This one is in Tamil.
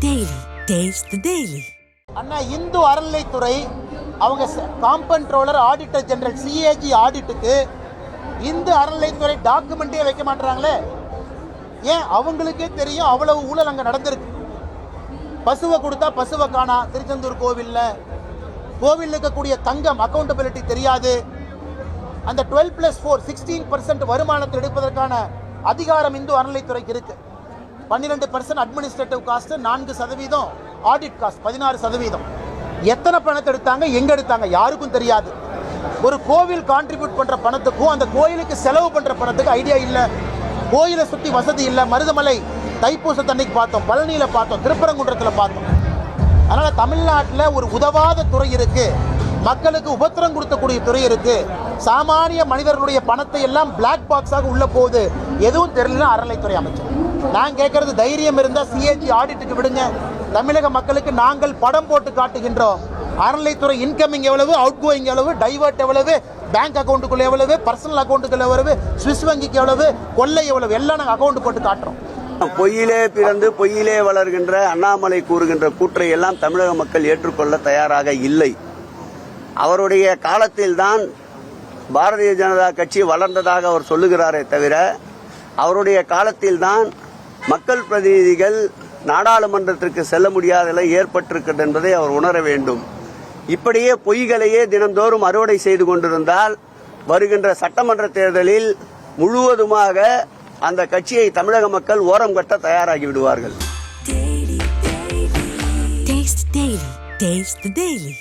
Taste the Daily. அண்ணா, இந்து அறநிலைத்துறை அவங்க காம்பன்ட்ரோலர் ஆடிட்டர் ஜெனரல் சிஏஜி ஆடிட்டுக்கு இந்து அறநிலைத்துறை டாக்குமெண்ட்டே வைக்க மாட்டாங்களே. ஏன்? அவங்களுக்கே தெரியும் அவ்வளவு ஊழல் அங்கே நடந்திருக்கு. பசுவை கொடுத்தா பசுவை காணா. திருச்செந்தூர் கோவில் இருக்கக்கூடிய தங்கம் அக்கௌண்டபிலிட்டி தெரியாது. அந்த 12+4 16% வருமானத்தை எடுப்பதற்கான அதிகாரம் இந்து அறநிலைத்துறைக்கு இருக்கு. 12% அட்மினிஸ்ட்ரேட்டிவ் காஸ்ட், 4% ஆடிட் காஸ்ட், 16%. எத்தனை பணத்தை எடுத்தாங்க, எங்க எடுத்தாங்க யாருக்கும் தெரியாது. ஒரு கோவில் கான்ட்ரிபியூட் பண்ற பணத்துக்கும் அந்த கோயிலுக்கு செலவு பண்ற பணத்துக்கு ஐடியா இல்லை. கோயிலை சுற்றி வசதி இல்லை. மருதமலை தைப்பூசத்தன்னைக்கு பார்த்தோம், பழனியில பார்த்தோம், திருப்பரங்குன்றத்தில் பார்த்தோம். அதனால தமிழ்நாட்டில் ஒரு உதவாத துறை இருக்கு, மக்களுக்கு உபத்திரம் கொடுக்கக்கூடிய துறை இருக்கு. சாமானிய மனிதர்களுடைய பணத்தை எல்லாம் பிளாக் பாக்ஸாக உள்ள போகுது. எதுவும் தெரியலன்னா அறநிலைத்துறை அமைச்சர். நான் கேட்கறது, தைரியம் இருந்தால் சிஏஜி ஆடிட்டுக்கு விடுங்க. தமிழக மக்களுக்கு நாங்கள் படம் போட்டு காட்டுகின்றோம். அறநிலைத்துறை இன்கமிங் எவ்வளவு, அவுட் கோயிங் எவ்வளவு, டைவர்ட் எவ்வளவு, பேங்க் அக்கௌண்ட்டுக்குள்ள எவ்வளவு, பர்சனல் அக்கௌண்ட்டுக்குள்ள எவ்வளவு, சுவிஸ் வங்கிக்கு எவ்வளவு, கொள்ளை எவ்வளவு, எல்லாம் நாங்கள் அக்கௌண்ட் போட்டு காட்டுறோம். பொய்யிலே பிறந்து பொய்யிலே வளர்கின்ற அண்ணாமலை கூறுகின்ற கூற்றை எல்லாம் தமிழக மக்கள் ஏற்றுக்கொள்ள தயாராக இல்லை. அவருடைய காலத்தில்தான் பாரதிய ஜனதா கட்சி வளர்ந்ததாக அவர் சொல்லுகிறாரே தவிர, அவருடைய காலத்தில்தான் மக்கள் பிரதிநிதிகள் நாடாளுமன்றத்திற்கு செல்ல முடியாத நிலை ஏற்பட்டிருக்கிறது என்பதை அவர் உணர வேண்டும். இப்படியே பொய்களையே தினந்தோறும் அறுவடை செய்து கொண்டிருந்தால் வருகின்ற சட்டமன்ற தேர்தலில் முழுவதுமாக அந்த கட்சியை தமிழக மக்கள் ஓரம் கட்ட தயாராகி விடுவார்கள். Taste the Daily.